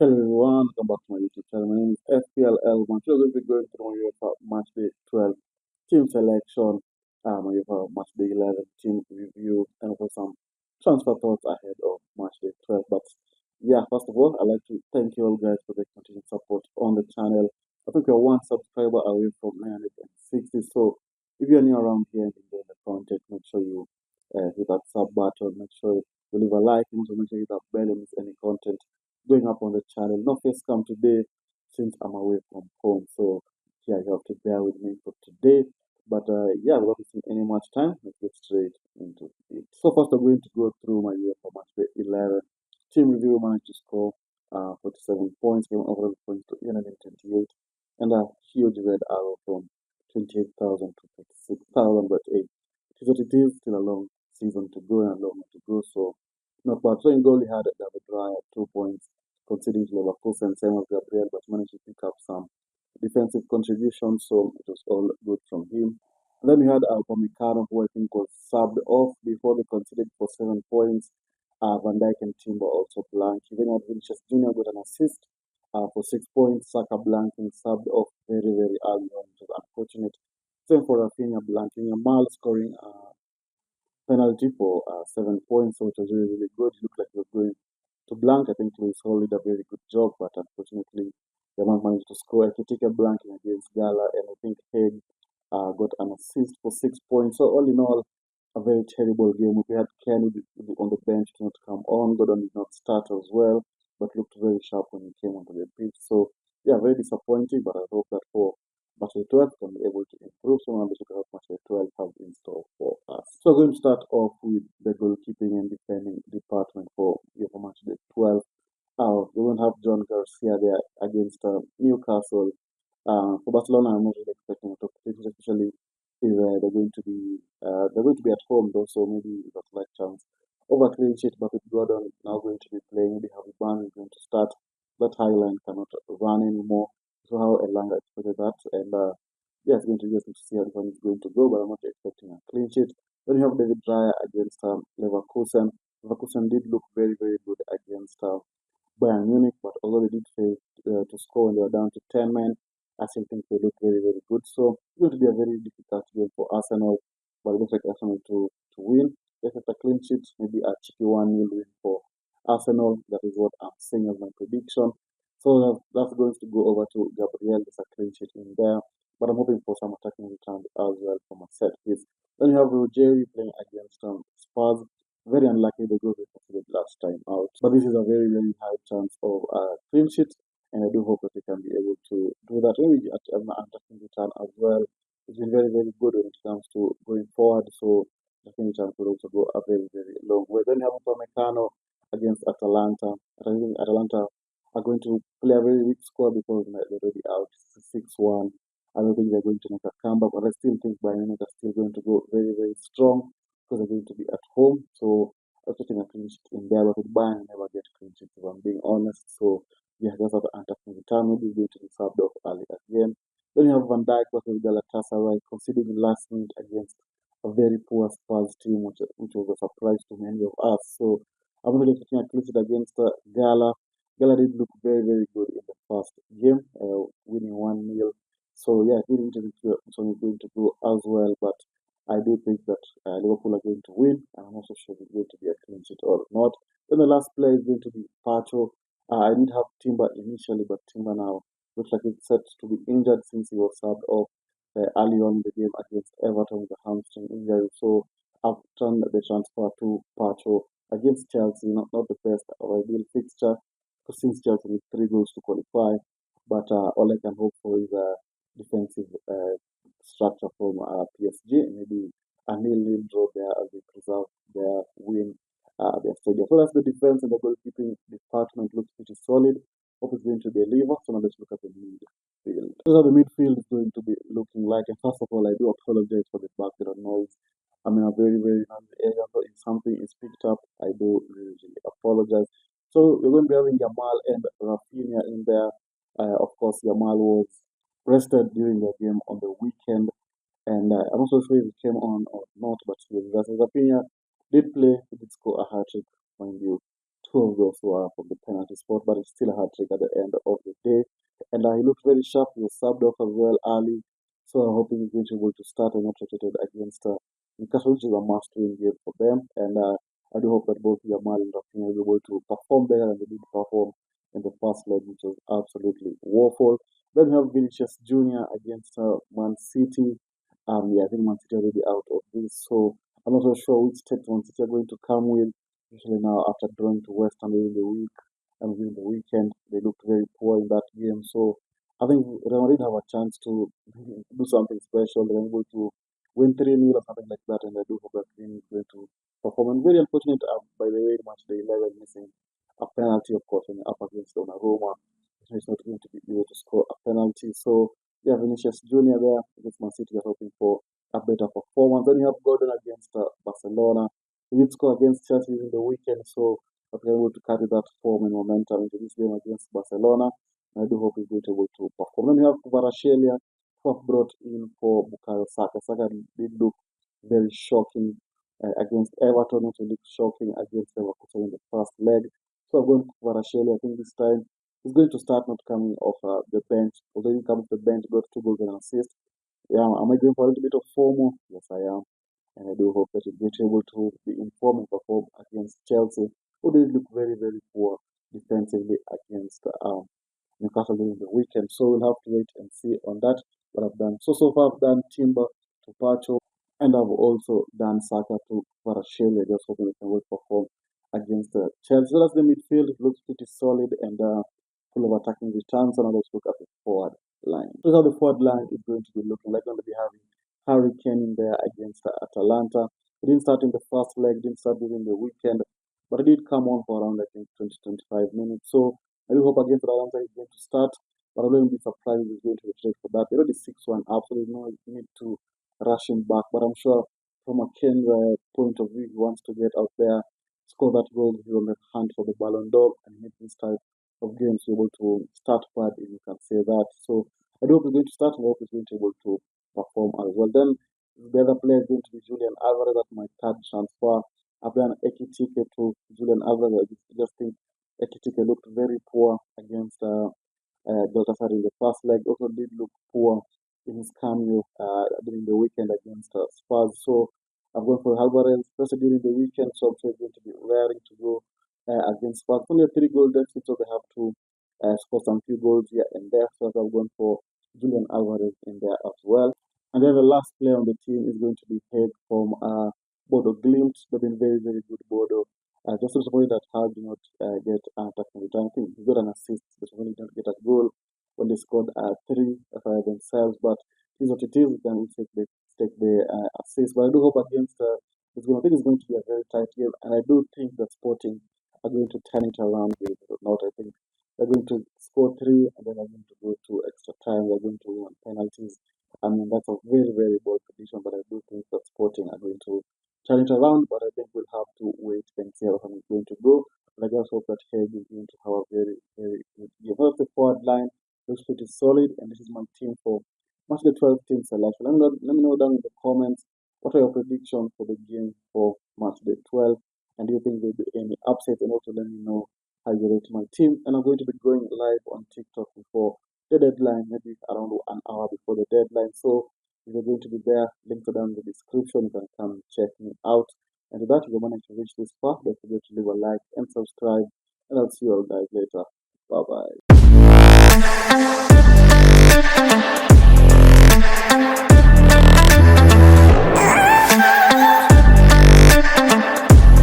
Hello everyone, welcome back to my YouTube channel. My name is FPL Elman. Today we're going to be going through my UEFA Matchday 12 team selection, my UEFA Matchday 11 team review, and also some transfer thoughts ahead of Matchday 12. But yeah, first of all, I'd like to thank you all guys for the continued support on the channel. I think we're one subscriber away from 960. So if you're new around here and enjoy the content, make sure you hit that sub button. Make sure you leave a like, and also make sure you hit that bell and miss any content going up on the channel. No face cam today since I'm away from home. So yeah, you have to bear with me for today. But yeah, without wasting any much time, let's get straight into it. So first I'm going to go through my UEFA match day 11. Team review managed to score 47 points, gave overall points to 828, and a huge red arrow from 28,000 to 36,000. But hey, it is what it is, still a long season to go and a long way to go. So not bad. So in goal, he had David Raya, 2 points, conceding to Leverkusen, same as Gabriel, but managed to pick up some defensive contributions, so it was all good from him. And then we had Upamecano, who I think was subbed off before they conceded for 7 points. Van Dijk and Timber also blank. Then had Vinicius Jr. got an assist for 6 points. Saka blanking, subbed off very, very early on, which was unfortunate. Same for Rafinha blanking. Yamal scoring penalty for 7 points, so it was really, really good. It looked like he was going to blank. I think Luis Hall did a very good job, but unfortunately, Yamal managed to score. Ekitike blanking against Gala, and I think Haig got an assist for 6 points. So all in all, a very terrible game. We had Kenny on the bench to not come on. Gordon did not start as well, but looked very sharp when he came onto the pitch. So yeah, very disappointing. But I hope that for Match 12 can be able to improve. So I'm looking at Match 12 have in store for us. So we're going to start off with the goalkeeping and defending department for UEFA Match 12. We won't have John Garcia there against Newcastle. For Barcelona, I'm not really expecting a top position, especially if they're going to be at home though, so maybe that's like chance of a clean sheet. But with Gordon now going to be playing, maybe Harvey Barnes is going to start. That high line cannot run anymore. So how Elanga expected that, and yeah, it's going to be interesting to see how this one is going to go. But I'm not expecting a clean sheet. Then you have David Raya against Leverkusen. Leverkusen did look very, very good against Bayern Munich, but although they did fail to score when they were down to 10 men, I still think they look very, very good. So it's going to be a very difficult game for Arsenal, but I expect Arsenal to win. I expect a clean sheet, maybe a cheeky 1-0 win for Arsenal. That is what I'm saying as my prediction. So that's going to go over to Gabriel. There's a clean sheet in there, but I'm hoping for some attacking returns as well from a set piece. Then you have Rogeri playing against Spurs. Very unlikely the goal they conceded last time out. But this is a very, very high chance of a clean sheet, and I do hope that they can be able to do that. Maybe at an attacking return as well. It's been very, very good when it comes to going forward, so attacking return could also go a very, very long way. Then you have Upamecano against Atalanta. I think Atalanta are going to play a very weak squad because they're already out 6-1. I don't think they're going to make a comeback, but I still think Bayern Munich are still going to go very, very strong because they're going to be at home. So I was getting a clean sheet in there, but with Bayern, I never get clean sheets if I'm being honest. So yeah, that's what the attacking return. Maybe he's going to be subbed off early again. Then you have Van Dijk versus Galatasaray, conceding last minute against a very poor Spurs team, which was a surprise to many of us. So I'm really taking a clean sheet against Gala. Gala did look very, very good in the first game, winning 1-0. So yeah, it's really interesting to see how it's going to go as well. But I do think that Liverpool are going to win, and I'm also sure it's going to be a clean sheet or not. Then the last player is going to be Pacho. I did have Timber initially, but Timber now looks like it's set to be injured since he was subbed off early on in the game against Everton with a hamstring injury. So I've turned the transfer to Pacho against Chelsea, not the best or ideal fixture, because since Chelsea need 3 goals to qualify, but all I can hope for is a defensive structure from PSG, maybe a nil-nil draw there as they preserve their win their stadium. So that's the defense, and the goalkeeping department looks pretty solid. Hope it's going to deliver. So now let's look at the midfield. So the midfield is going to be looking like. And first of all, I do apologize for the background noise. I'm in a very, very noisy area, so if something is picked up, I do really, really apologize. So we're going to be having Yamal and Rafinha in there. Of course, Yamal was rested during the game on the weekend, and I'm not so sure if he came on or not, but he was rested. Rafinha did play, he did score a hat trick, mind you. two of those were from the penalty spot, but it's still a hat trick at the end of the day. And he looked very sharp. He was subbed off as well early. So I'm hoping he's going to be able to start and not rotated against Newcastle, which is a must-win game for them. And I do hope that both Yamal and Rafinha will be able to perform better than they did perform in the first leg, which was absolutely woeful. Then we have Vinicius Jr. against Man City. Yeah, I think Man City are already out of this, so I'm not so sure which steps Man City are going to come with. Usually now after drawing to West Ham during the week and during the weekend, they looked very poor in that game. So I think Real Madrid have a chance to do something special. They're able to win 3-0 or something like that, and I do hope that Vini is going to perform. And very unfortunate, by the way, match day 11 missing a penalty, of course, when you're up against Donnarumma. He's not going to be able to score a penalty. So yeah, Vinicius Jr. there against Man City are hoping for a better performance. Then you have Gordon against Barcelona. He did score against Chelsea in the weekend, so they're able to carry that form and momentum into this game against Barcelona. And I do hope he's going to be able to perform. Then you have Kvaratskhelia, who have brought in for Bukayo Saka. Saka did look very shocking against Everton, also looked shocking against Leverkusen in the first leg. So I'm going for Kvaratskhelia. I think this time he's going to start not coming off the bench. Although he came off the bench, got 2 goals and an assist. Yeah, am I going for a little bit of FOMO? Yes, I am. And I do hope that he'll be able to be informed and perform against Chelsea, who did look very, very poor defensively against Newcastle during the weekend. So we'll have to wait and see on that. What I've done. So far I've done Timber to Pacho, and I've also done Saka to Kvaratskhelia, just hoping they can well perform against Chelsea. So that's the midfield. It looks pretty solid and full of attacking returns. And now let's look at the forward line. So how the forward line is going to be looking like. Going to be having Harry Kane in there against Atalanta. He didn't start in the first leg, didn't start during the weekend, but he did come on for around I think 20-25 minutes. So I do hope against Atalanta he's going to start, but I wouldn't be surprised if he's going to retreat for that. They're already 6-1 up, so there's no need to rush him back. But I'm sure from a Kane's point of view, he wants to get out there, score that goal, he will hunt for the Ballon d'Or, and hit this type of games, be able to start bad, if you can say that. So I do hope he's going to start, and I hope he's going to be able to perform as well. Then the other player is going to be Julian Alvarez at my third transfer. I've done Ekitike to Julian Alvarez. I just think Ekitike looked very poor against Galatasaray in the first leg. Also did look poor in his cameo during the weekend against Spurs. So I've gone for Alvarez, especially during the weekend. So I'm sure he's going to be raring to go against Spurs. Only a 3-goal deficit, so they have to score some few goals here and there. So I've gone for Julian Alvarez in there as well. And then the last player on the team is going to be Haig from Bodo Glimt. They've been very, very good, Bodo. Just disappointed that Hag did not get an attacking return. I think he got an assist, disappointed he didn't get a goal when they scored 3 by themselves. But it is what it is. We can take the assist. But I do hope against this game, I think it's going to be a very tight game. And I do think that Sporting are going to turn it around with it or not. I think they're going to score 3 and then they're going to go to extra time. They're going to win on penalties. I mean, that's a very, very bold prediction, but I do think that Sporting are going to turn it around. But I think we'll have to wait and see how it's going to go. But I just hope that Haig is going to have a very, very good game. Well, the forward line looks pretty solid, and this is my team for Matchday 12 team selection. Let me know down in the comments what are your predictions for the game for Matchday 12, and do you think there'll be any upsets? And also let me know how you rate my team. And I'm going to be going live on TikTok before the deadline, maybe around an hour before the deadline. So if you're going to be there, links are down in the description. You can come and check me out. And with that, if you manage to reach this far, don't forget to leave a like and subscribe. And I'll see you all guys later. Bye bye.